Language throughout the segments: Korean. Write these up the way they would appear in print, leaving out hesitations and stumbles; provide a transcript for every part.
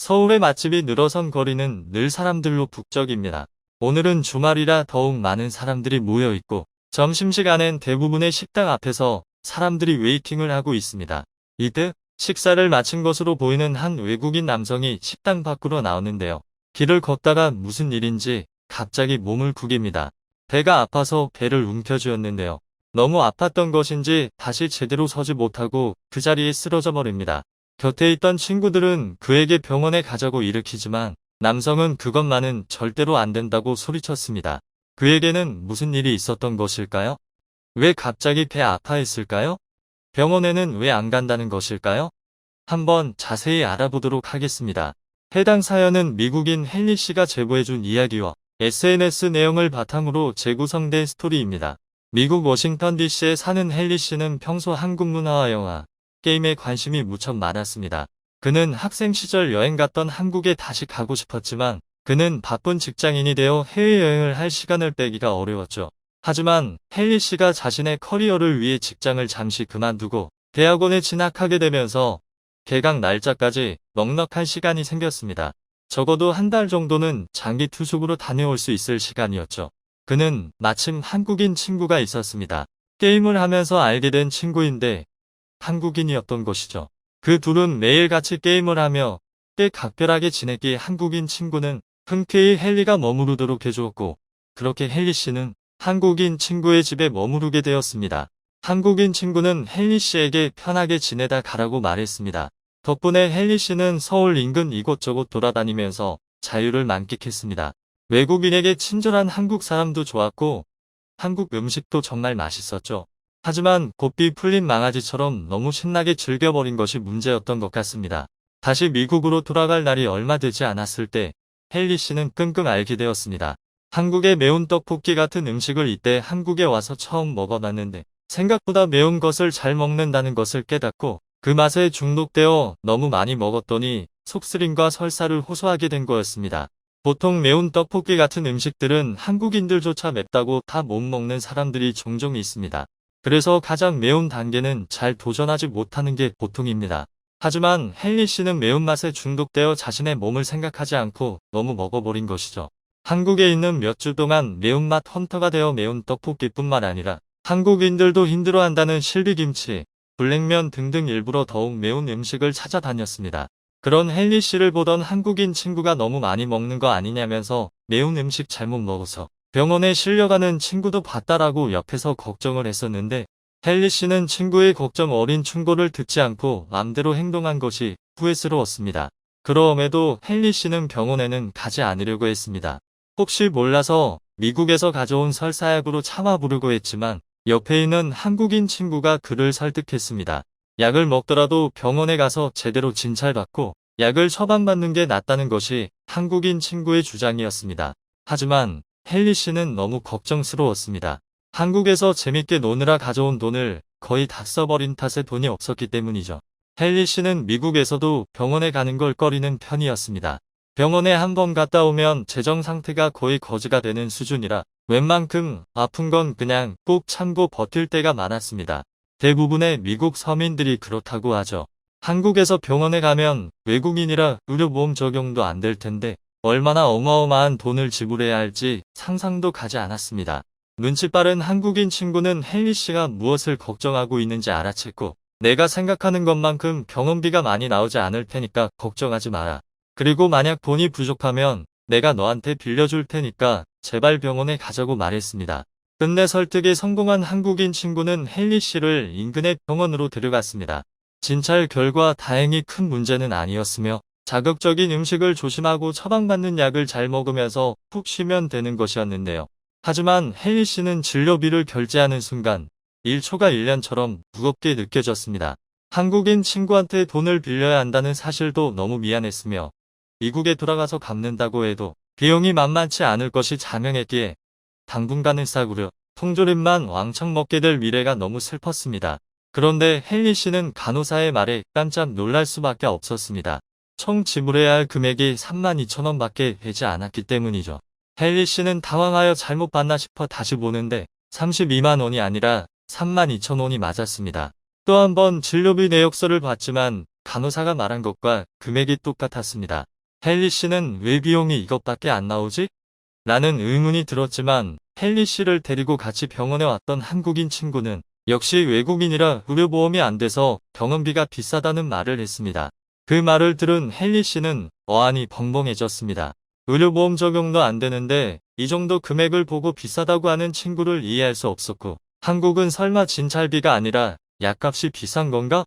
서울의 맛집이 늘어선 거리는 늘 사람들로 북적입니다. 오늘은 주말이라 더욱 많은 사람들이 모여 있고 점심시간엔 대부분의 식당 앞에서 사람들이 웨이팅을 하고 있습니다. 이때 식사를 마친 것으로 보이는 한 외국인 남성이 식당 밖으로 나오는데요. 길을 걷다가 무슨 일인지 갑자기 몸을 구깁니다. 배가 아파서 배를 움켜쥐었는데요. 너무 아팠던 것인지 다시 제대로 서지 못하고 그 자리에 쓰러져 버립니다. 곁에 있던 친구들은 그에게 병원에 가자고 일으키지만 남성은 그것만은 절대로 안 된다고 소리쳤습니다. 그에게는 무슨 일이 있었던 것일까요? 왜 갑자기 배 아파했을까요? 병원에는 왜 안 간다는 것일까요? 한번 자세히 알아보도록 하겠습니다. 해당 사연은 미국인 헨리 씨가 제보해준 이야기와 SNS 내용을 바탕으로 재구성된 스토리입니다. 미국 워싱턴 DC에 사는 헨리 씨는 평소 한국 문화와 영화, 게임에 관심이 무척 많았습니다. 그는 학생 시절 여행 갔던 한국에 다시 가고 싶었지만 그는 바쁜 직장인이 되어 해외여행을 할 시간을 빼기가 어려웠죠. 하지만 헨리 씨가 자신의 커리어를 위해 직장을 잠시 그만두고 대학원에 진학하게 되면서 개강 날짜까지 넉넉한 시간이 생겼습니다. 적어도 한 달 정도는 장기 투숙으로 다녀올 수 있을 시간이었죠. 그는 마침 한국인 친구가 있었습니다. 게임을 하면서 알게 된 친구인데 한국인이었던 것이죠. 그 둘은 매일 같이 게임을 하며 꽤 각별하게 지냈기에 한국인 친구는 흔쾌히 헨리가 머무르도록 해주었고 그렇게 헨리 씨는 한국인 친구의 집에 머무르게 되었습니다. 한국인 친구는 헨리 씨에게 편하게 지내다 가라고 말했습니다. 덕분에 헨리 씨는 서울 인근 이곳저곳 돌아다니면서 자유를 만끽했습니다. 외국인에게 친절한 한국 사람도 좋았고 한국 음식도 정말 맛있었죠. 하지만 고삐 풀린 망아지처럼 너무 신나게 즐겨버린 것이 문제였던 것 같습니다. 다시 미국으로 돌아갈 날이 얼마 되지 않았을 때 헨리 씨는 끙끙 앓게 되었습니다. 한국의 매운 떡볶이 같은 음식을 이때 한국에 와서 처음 먹어봤는데 생각보다 매운 것을 잘 먹는다는 것을 깨닫고 그 맛에 중독되어 너무 많이 먹었더니 속쓰림과 설사를 호소하게 된 거였습니다. 보통 매운 떡볶이 같은 음식들은 한국인들조차 맵다고 다 못 먹는 사람들이 종종 있습니다. 그래서 가장 매운 단계는 잘 도전하지 못하는 게 보통입니다. 하지만 헨리 씨는 매운맛에 중독되어 자신의 몸을 생각하지 않고 너무 먹어버린 것이죠. 한국에 있는 몇 주 동안 매운맛 헌터가 되어 매운 떡볶이뿐만 아니라 한국인들도 힘들어한다는 실비김치, 블랙면 등등 일부러 더욱 매운 음식을 찾아다녔습니다. 그런 헨리 씨를 보던 한국인 친구가 너무 많이 먹는 거 아니냐면서 매운 음식 잘못 먹어서 병원에 실려가는 친구도 봤다라고 옆에서 걱정을 했었는데 헨리 씨는 친구의 걱정 어린 충고를 듣지 않고 맘대로 행동한 것이 후회스러웠습니다. 그럼에도 헨리 씨는 병원에는 가지 않으려고 했습니다. 혹시 몰라서 미국에서 가져온 설사약으로 참아 부르고 했지만 옆에 있는 한국인 친구가 그를 설득했습니다. 약을 먹더라도 병원에 가서 제대로 진찰받고 약을 처방받는 게 낫다는 것이 한국인 친구의 주장이었습니다. 하지만 헨리 씨는 너무 걱정스러웠습니다. 한국에서 재밌게 노느라 가져온 돈을 거의 다 써버린 탓에 돈이 없었기 때문이죠. 헨리 씨는 미국에서도 병원에 가는 걸 꺼리는 편이었습니다. 병원에 한 번 갔다 오면 재정 상태가 거의 거지가 되는 수준이라 웬만큼 아픈 건 그냥 꼭 참고 버틸 때가 많았습니다. 대부분의 미국 서민들이 그렇다고 하죠. 한국에서 병원에 가면 외국인이라 의료보험 적용도 안 될 텐데 얼마나 어마어마한 돈을 지불해야 할지 상상도 가지 않았습니다. 눈치 빠른 한국인 친구는 헨리 씨가 무엇을 걱정하고 있는지 알아챘고 내가 생각하는 것만큼 병원비가 많이 나오지 않을 테니까 걱정하지 마라. 그리고 만약 돈이 부족하면 내가 너한테 빌려줄 테니까 제발 병원에 가자고 말했습니다. 끝내 설득에 성공한 한국인 친구는 헨리 씨를 인근의 병원으로 데려갔습니다. 진찰 결과 다행히 큰 문제는 아니었으며 자극적인 음식을 조심하고 처방받는 약을 잘 먹으면서 푹 쉬면 되는 것이었는데요. 하지만 헨리 씨는 진료비를 결제하는 순간 1초가 1년처럼 무겁게 느껴졌습니다. 한국인 친구한테 돈을 빌려야 한다는 사실도 너무 미안했으며 미국에 돌아가서 갚는다고 해도 비용이 만만치 않을 것이 자명했기에 당분간은 싸구려 통조림만 왕창 먹게 될 미래가 너무 슬펐습니다. 그런데 헨리 씨는 간호사의 말에 깜짝 놀랄 수밖에 없었습니다. 총 지불해야 할 금액이 32,000원 밖에 되지 않았기 때문이죠. 헨리 씨는 당황하여 잘못 봤나 싶어 다시 보는데 32만 원이 아니라 32,000원이 맞았습니다. 또 한 번 진료비 내역서를 봤지만 간호사가 말한 것과 금액이 똑같았습니다. 헨리 씨는 왜 비용이 이것밖에 안 나오지? 라는 의문이 들었지만 헨리 씨를 데리고 같이 병원에 왔던 한국인 친구는 역시 외국인이라 의료보험이 안 돼서 병원비가 비싸다는 말을 했습니다. 그 말을 들은 헨리 씨는 어안이 벙벙해졌습니다. 의료보험 적용도 안 되는데 이 정도 금액을 보고 비싸다고 하는 친구를 이해할 수 없었고, 한국은 설마 진찰비가 아니라 약값이 비싼 건가?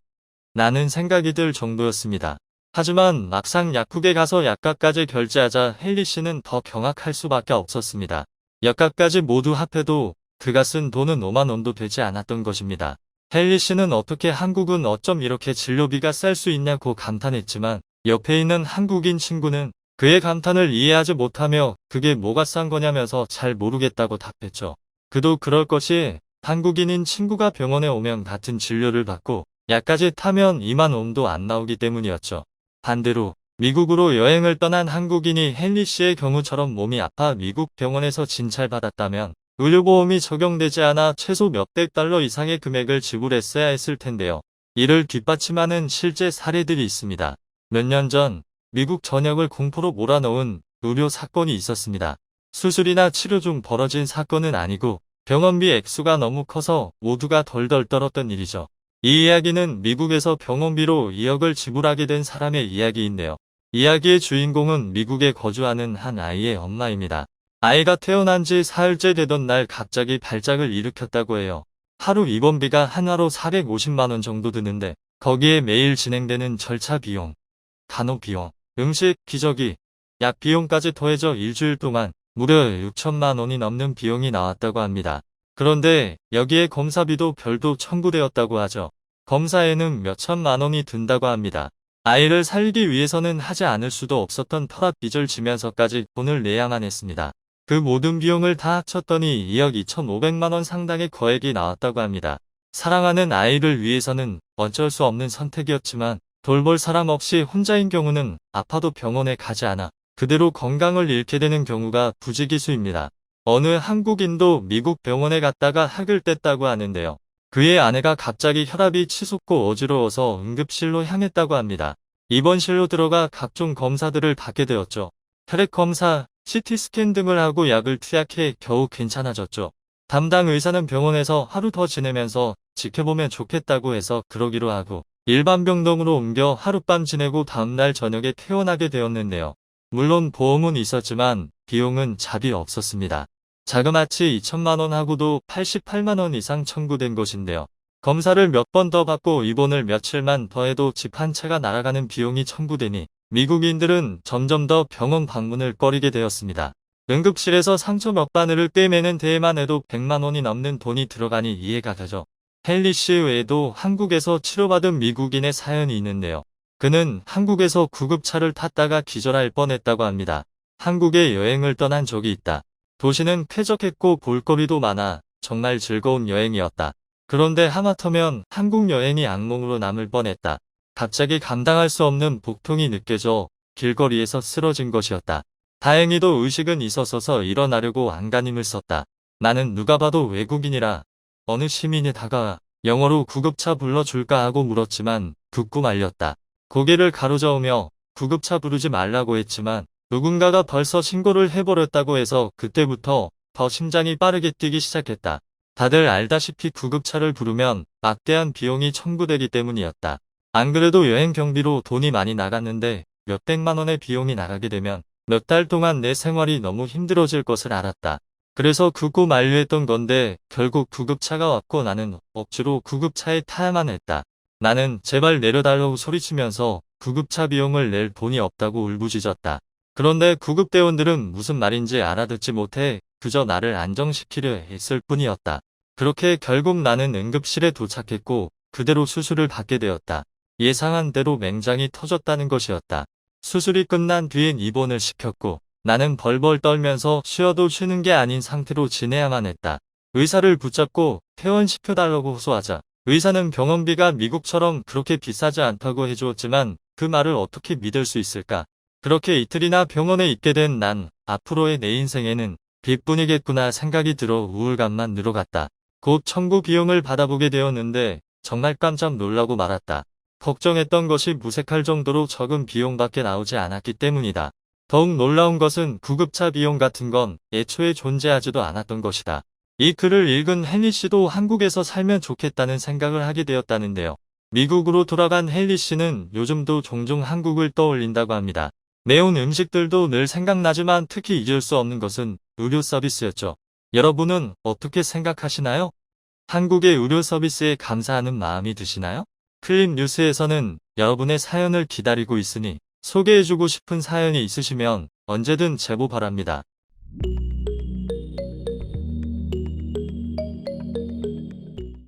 라는 생각이 들 정도였습니다. 하지만 막상 약국에 가서 약값까지 결제하자 헨리 씨는 더 경악할 수밖에 없었습니다. 약값까지 모두 합해도 그가 쓴 돈은 5만 원도 되지 않았던 것입니다. 헨리 씨는 어떻게 한국은 어쩜 이렇게 진료비가 쌀 수 있냐고 감탄했지만 옆에 있는 한국인 친구는 그의 감탄을 이해하지 못하며 그게 뭐가 싼 거냐면서 잘 모르겠다고 답했죠. 그도 그럴 것이 한국인인 친구가 병원에 오면 같은 진료를 받고 약까지 타면 2만 원도 안 나오기 때문이었죠. 반대로 미국으로 여행을 떠난 한국인이 헨리 씨의 경우처럼 몸이 아파 미국 병원에서 진찰받았다면 의료보험이 적용되지 않아 최소 몇백 달러 이상의 금액을 지불했어야 했을 텐데요. 이를 뒷받침하는 실제 사례들이 있습니다. 몇 년 전 미국 전역을 공포로 몰아넣은 의료 사건이 있었습니다. 수술이나 치료 중 벌어진 사건은 아니고 병원비 액수가 너무 커서 모두가 덜덜 떨었던 일이죠. 이 이야기는 미국에서 병원비로 2억을 지불하게 된 사람의 이야기인데요. 이야기의 주인공은 미국에 거주하는 한 아이의 엄마입니다. 아이가 태어난 지 사흘째 되던 날 갑자기 발작을 일으켰다고 해요. 하루 입원비가 한화로 450만 원 정도 드는데 거기에 매일 진행되는 절차 비용, 간호 비용, 음식, 기저귀, 약 비용까지 더해져 일주일 동안 무려 6천만 원이 넘는 비용이 나왔다고 합니다. 그런데 여기에 검사비도 별도 청구되었다고 하죠. 검사에는 몇 천만 원이 든다고 합니다. 아이를 살리기 위해서는 하지 않을 수도 없었던 터랍 빚을 지면서까지 돈을 내야만 했습니다. 그 모든 비용을 다 합쳤더니 2억 2,500만 원 상당의 거액이 나왔다고 합니다. 사랑하는 아이를 위해서는 어쩔 수 없는 선택이었지만 돌볼 사람 없이 혼자인 경우는 아파도 병원에 가지 않아 그대로 건강을 잃게 되는 경우가 부지기수입니다. 어느 한국인도 미국 병원에 갔다가 학을 뗐다고 하는데요. 그의 아내가 갑자기 혈압이 치솟고 어지러워서 응급실로 향했다고 합니다. 입원실로 들어가 각종 검사들을 받게 되었죠. 혈액 검사, CT스캔 등을 하고 약을 투약해 겨우 괜찮아졌죠. 담당 의사는 병원에서 하루 더 지내면서 지켜보면 좋겠다고 해서 그러기로 하고 일반 병동으로 옮겨 하룻밤 지내고 다음날 저녁에 퇴원하게 되었는데요. 물론 보험은 있었지만 비용은 잡이 없었습니다. 자그마치 2천만 원 하고도 88만 원 이상 청구된 것인데요. 검사를 몇 번 더 받고 입원을 며칠만 더 해도 집 한 채가 날아가는 비용이 청구되니 미국인들은 점점 더 병원 방문을 꺼리게 되었습니다. 응급실에서 상처 몇 바늘을 꿰매는 데에만 해도 100만 원이 넘는 돈이 들어가니 이해가 가죠. 헨리 씨 외에도 한국에서 치료받은 미국인의 사연이 있는데요. 그는 한국에서 구급차를 탔다가 기절할 뻔했다고 합니다. 한국에 여행을 떠난 적이 있다. 도시는 쾌적했고 볼거리도 많아 정말 즐거운 여행이었다. 그런데 하마터면 한국 여행이 악몽으로 남을 뻔했다. 갑자기 감당할 수 없는 복통이 느껴져 길거리에서 쓰러진 것이었다. 다행히도 의식은 있었어서 일어나려고 안간힘을 썼다. 나는 누가 봐도 외국인이라 어느 시민이 다가와 영어로 구급차 불러줄까 하고 물었지만 듣고 말렸다. 고개를 가로저으며 구급차 부르지 말라고 했지만 누군가가 벌써 신고를 해버렸다고 해서 그때부터 더 심장이 빠르게 뛰기 시작했다. 다들 알다시피 구급차를 부르면 막대한 비용이 청구되기 때문이었다. 안 그래도 여행 경비로 돈이 많이 나갔는데 몇백만 원의 비용이 나가게 되면 몇 달 동안 내 생활이 너무 힘들어질 것을 알았다. 그래서 굳고 만류했던 건데 결국 구급차가 왔고 나는 억지로 구급차에 타야만 했다. 나는 제발 내려달라고 소리치면서 구급차 비용을 낼 돈이 없다고 울부짖었다. 그런데 구급대원들은 무슨 말인지 알아듣지 못해 그저 나를 안정시키려 했을 뿐이었다. 그렇게 결국 나는 응급실에 도착했고 그대로 수술을 받게 되었다. 예상한 대로 맹장이 터졌다는 것이었다. 수술이 끝난 뒤엔 입원을 시켰고 나는 벌벌 떨면서 쉬어도 쉬는 게 아닌 상태로 지내야만 했다. 의사를 붙잡고 퇴원시켜달라고 호소하자 의사는 병원비가 미국처럼 그렇게 비싸지 않다고 해주었지만 그 말을 어떻게 믿을 수 있을까? 그렇게 이틀이나 병원에 있게 된 난 앞으로의 내 인생에는 빚뿐이겠구나 생각이 들어 우울감만 늘어갔다. 곧 청구 비용을 받아보게 되었는데 정말 깜짝 놀라고 말았다. 걱정했던 것이 무색할 정도로 적은 비용밖에 나오지 않았기 때문이다. 더욱 놀라운 것은 구급차 비용 같은 건 애초에 존재하지도 않았던 것이다. 이 글을 읽은 헨리 씨도 한국에서 살면 좋겠다는 생각을 하게 되었다는데요. 미국으로 돌아간 헨리 씨는 요즘도 종종 한국을 떠올린다고 합니다. 매운 음식들도 늘 생각나지만 특히 잊을 수 없는 것은 의료 서비스였죠. 여러분은 어떻게 생각하시나요? 한국의 의료 서비스에 감사하는 마음이 드시나요? 클립 뉴스에서는 여러분의 사연을 기다리고 있으니 소개해주고 싶은 사연이 있으시면 언제든 제보 바랍니다.